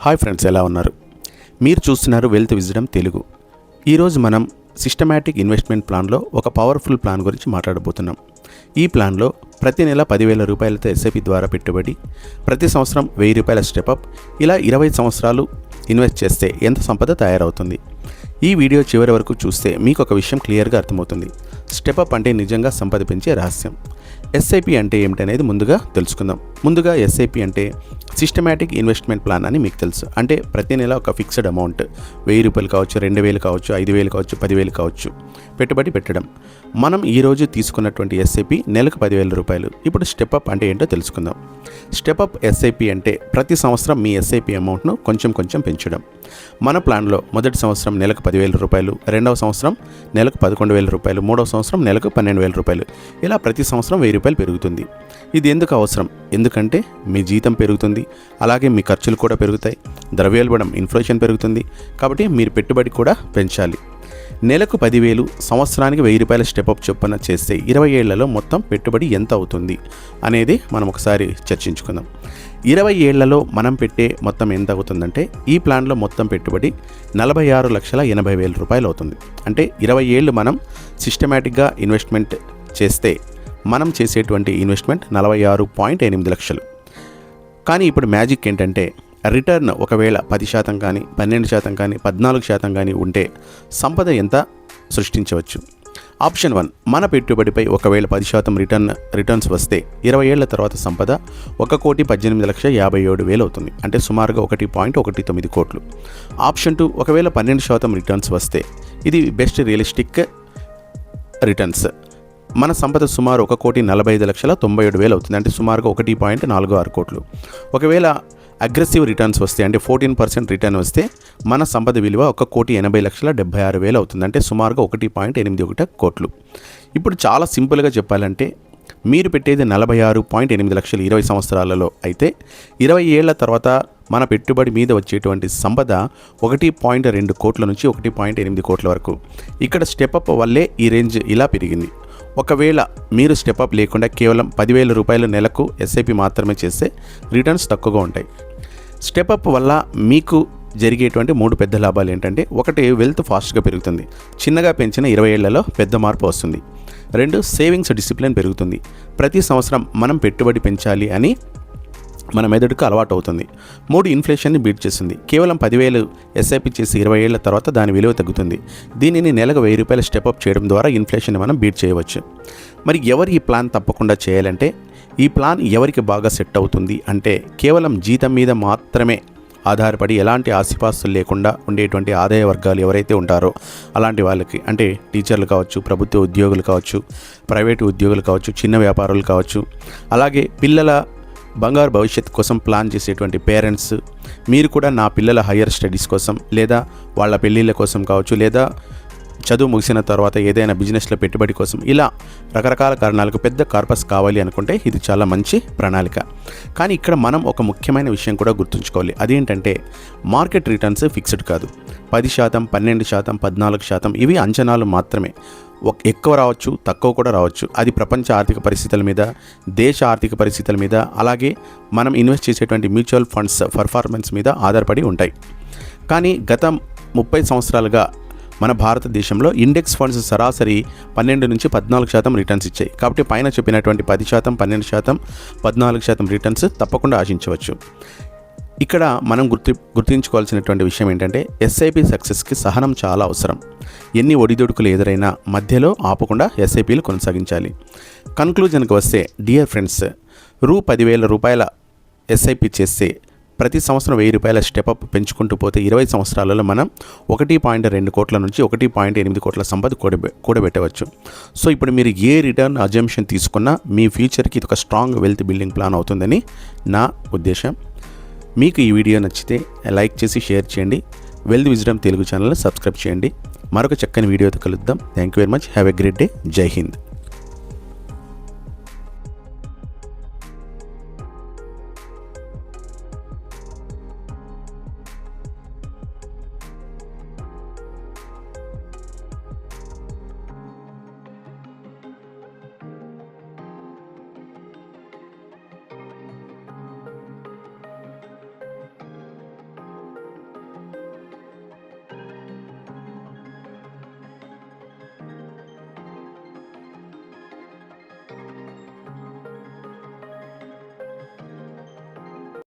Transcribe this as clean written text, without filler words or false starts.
Hi friends, ఎలా ఉన్నారు? మీరు చూస్తున్నారు వెల్త్ విజ్డమ్ తెలుగు. ఈరోజు మనం సిస్టమాటిక్ ఇన్వెస్ట్మెంట్ ప్లాన్లో ఒక పవర్ఫుల్ ప్లాన్ గురించి మాట్లాడబోతున్నాం. ఈ ప్లాన్లో ప్రతి నెల 10,000 రూపాయలతో ఎస్ఐపి ద్వారా పెట్టుబడి, ప్రతి సంవత్సరం 1000 రూపాయల స్టెప్అప్, ఇలా 20 సంవత్సరాలు ఇన్వెస్ట్ చేస్తే ఎంత సంపద తయారవుతుంది? ఈ వీడియో చివరి వరకు చూస్తే మీకు ఒక విషయం క్లియర్గా అర్థమవుతుంది. స్టెప్అప్ అంటే నిజంగా సంపద పెంచే రహస్యం. ఎస్ఐపి అంటే ఏమిటనేది ముందుగా తెలుసుకుందాం. ముందుగా ఎస్ఐపి అంటే సిస్టమాటిక్ ఇన్వెస్ట్మెంట్ ప్లాన్ అని మీకు తెలుసు. అంటే ప్రతి నెల ఒక ఫిక్స్డ్ అమౌంట్ 1000 రూపాయలు కావచ్చు, 2000 కావచ్చు, 5000 కావచ్చు, 10,000 కావచ్చు పెట్టుబడి పెట్టడం. మనం ఈరోజు తీసుకున్నటువంటి ఎస్ఐపి నెలకు 10,000 రూపాయలు. ఇప్పుడు స్టెప్అప్ అంటే ఏంటో తెలుసుకుందాం. స్టెప్అప్ ఎస్ఐపి అంటే ప్రతి సంవత్సరం మీ ఎస్ఐపి అమౌంట్ను కొంచెం కొంచెం పెంచడం. మన ప్లాన్లో మొదటి సంవత్సరం నెలకు 10,000 రూపాయలు, రెండవ సంవత్సరం నెలకు 11,000 రూపాయలు, మూడవ సంవత్సరం నెలకు 12,000 రూపాయలు, ఇలా ప్రతి సంవత్సరం 1000 రూపాయలు పెరుగుతుంది. ఇది ఎందుకు అవసరం? ఎందుకంటే మీ జీతం పెరుగుతుంది, అలాగే మీ ఖర్చులు కూడా పెరుగుతాయి, ద్రవ్యోల్బణం ఇన్ఫ్లేషన్ పెరుగుతుంది. కాబట్టి మీరు పెట్టుబడి కూడా పెంచాలి. నెలకు 10,000, సంవత్సరానికి 1000 రూపాయల స్టెప్అప్ చొప్పున చేస్తే 20 ఏళ్లలో మొత్తం పెట్టుబడి ఎంత అవుతుంది అనేది మనం ఒకసారి చర్చించుకుందాం. 20 ఏళ్లలో మనం పెట్టే మొత్తం ఎంత అవుతుందంటే, ఈ ప్లాన్లో మొత్తం పెట్టుబడి 46,80,000 రూపాయలు అవుతుంది. అంటే 20 ఏళ్ళు మనం సిస్టమేటిక్గా ఇన్వెస్ట్మెంట్ చేస్తే మనం చేసేటువంటి ఇన్వెస్ట్మెంట్ 46.8 లక్షలు. కానీ ఇప్పుడు మ్యాజిక్ ఏంటంటే, రిటర్న్ ఒకవేళ 10% కానీ, 12% కానీ, 14% కానీ ఉంటే సంపద ఎంత సృష్టించవచ్చు? ఆప్షన్ 1, మన పెట్టుబడిపై ఒకవేళ 10% రిటర్న్స్ వస్తే 20 ఏళ్ల తర్వాత సంపద 1,18,57,000 అవుతుంది. అంటే సుమారుగా 1.19 కోట్లు. ఆప్షన్ 2, ఒకవేళ 12% రిటర్న్స్ వస్తే, ఇది బెస్ట్ రియలిస్టిక్ రిటర్న్స్, మన సంపద సుమారు 1,45,97,000 అవుతుంది. అంటే సుమారుగా 1.46 కోట్లు. ఒకవేళ అగ్రెసివ్ రిటర్న్స్ వస్తే, అంటే 14% రిటర్న్ వస్తే, మన సంపద విలువ 1,80,76,000 అవుతుంది. అంటే సుమారుగా 1.81 కోట్లు. ఇప్పుడు చాలా సింపుల్గా చెప్పాలంటే, మీరు పెట్టేది 46.8 లక్షలు 20 సంవత్సరాలలో అయితే, 20 ఏళ్ల తర్వాత మన పెట్టుబడి మీద వచ్చేటువంటి సంపద 1.2 కోట్ల నుంచి 1.8 కోట్ల వరకు. ఇక్కడ స్టెప్అప్ వల్లే ఈ రేంజ్ ఇలా పెరిగింది. ఒకవేళ మీరు స్టెప్అప్ లేకుండా కేవలం 10,000 రూపాయల నెలకు ఎస్ఐపి మాత్రమే చేస్తే రిటర్న్స్ తక్కువగా ఉంటాయి. స్టెప్అప్ వల్ల మీకు జరిగేటువంటి 3 పెద్ద లాభాలు ఏంటంటే, 1, వెల్త్ ఫాస్ట్గా పెరుగుతుంది. చిన్నగా పెంచిన 20 ఏళ్లలో పెద్ద మార్పు వస్తుంది. 2, సేవింగ్స్ డిసిప్లిన్ పెరుగుతుంది. ప్రతి సంవత్సరం మనం పెట్టుబడి పెంచాలి అని మన మెదడుకు అలవాటు అవుతుంది. 3, ఇన్ఫ్లేషన్ని బీట్ చేస్తుంది. కేవలం 10,000 ఎస్ఐపి చేసి 20 ఏళ్ల తర్వాత దాని విలువ తగ్గుతుంది. దీనిని నెలకు 1000 రూపాయల స్టెప్అప్ చేయడం ద్వారా ఇన్ఫ్లేషన్ని మనం బీట్ చేయవచ్చు. మరి ఎవరు ఈ ప్లాన్ తప్పకుండా చేయాలంటే, ఈ ప్లాన్ ఎవరికి బాగా సెట్ అవుతుంది అంటే, కేవలం జీతం మీద మాత్రమే ఆధారపడి ఎలాంటి ఆస్తిపాస్తులు లేకుండా ఉండేటువంటి ఆదాయ వర్గాలు ఎవరైతే ఉంటారో అలాంటి వాళ్ళకి, అంటే టీచర్లు కావచ్చు, ప్రభుత్వ ఉద్యోగులు కావచ్చు, ప్రైవేటు ఉద్యోగులు కావచ్చు, చిన్న వ్యాపారులు కావచ్చు, అలాగే పిల్లల బంగారు భవిష్యత్తు కోసం ప్లాన్ చేసేటువంటి పేరెంట్స్, మీరు కూడా నా పిల్లల హయ్యర్ స్టడీస్ కోసం, లేదా వాళ్ళ పెళ్ళిళ్ళ కోసం కావచ్చు, లేదా చదువు ముగిసిన తర్వాత ఏదైనా బిజినెస్లో పెట్టుబడి కోసం, ఇలా రకరకాల కారణాలకు పెద్ద కార్పస్ కావాలి అనుకుంటే ఇది చాలా మంచి ప్రణాళిక. కానీ ఇక్కడ మనం ఒక ముఖ్యమైన విషయం కూడా గుర్తుంచుకోవాలి. అదేంటంటే, మార్కెట్ రిటర్న్స్ ఫిక్స్డ్ కాదు. 10%, 12%, 14% ఇవి అంచనాలు మాత్రమే. ఎక్కువ రావచ్చు, తక్కువ కూడా రావచ్చు. అది ప్రపంచ ఆర్థిక పరిస్థితుల మీద, దేశ ఆర్థిక పరిస్థితుల మీద, అలాగే మనం ఇన్వెస్ట్ చేసేటువంటి మ్యూచువల్ ఫండ్స్ పర్ఫార్మెన్స్ మీద ఆధారపడి ఉంటాయి. కానీ గత 30 సంవత్సరాలుగా మన భారతదేశంలో ఇండెక్స్ ఫండ్స్ సరాసరి 12 నుంచి 14% రిటర్న్స్ ఇచ్చాయి. కాబట్టి పైన చెప్పినటువంటి 10%, 12%, 14% రిటర్న్స్ తప్పకుండా ఆశించవచ్చు. ఇక్కడ మనం గుర్తుంచుకోవాల్సినటువంటి విషయం ఏంటంటే, ఎస్ఐపి సక్సెస్కి సహనం చాలా అవసరం. ఎన్ని ఒడిదుడుకులు ఎదురైనా మధ్యలో ఆపకుండా ఎస్ఐపిలు కొనసాగించాలి. కన్క్లూజన్కి వస్తే, డియర్ ఫ్రెండ్స్, 10,000 రూపాయల ఎస్ఐపి చేస్తే ప్రతి సంవత్సరం 1000 రూపాయల స్టెప్అప్ పెంచుకుంటూ పోతే 20 సంవత్సరాలలో మనం 1.2 కోట్ల నుంచి 1.8 కోట్ల సంపద కూడబెట్టవచ్చు. సో ఇప్పుడు మీరు ఏ రిటర్న్ అజంప్షన్ తీసుకున్నా మీ ఫ్యూచర్కి ఇది ఒక స్ట్రాంగ్ వెల్త్ బిల్డింగ్ ప్లాన్ అవుతుందని నా ఉద్దేశం. మీకు ఈ వీడియో నచ్చితే లైక్ చేసి షేర్ చేయండి. వెల్త్ విజ్డమ్ తెలుగు ఛానల్ని సబ్స్క్రైబ్ చేయండి. మరొక చక్కని వీడియోతో కలుద్దాం. Thank you very much. Have a great day. జై హింద్.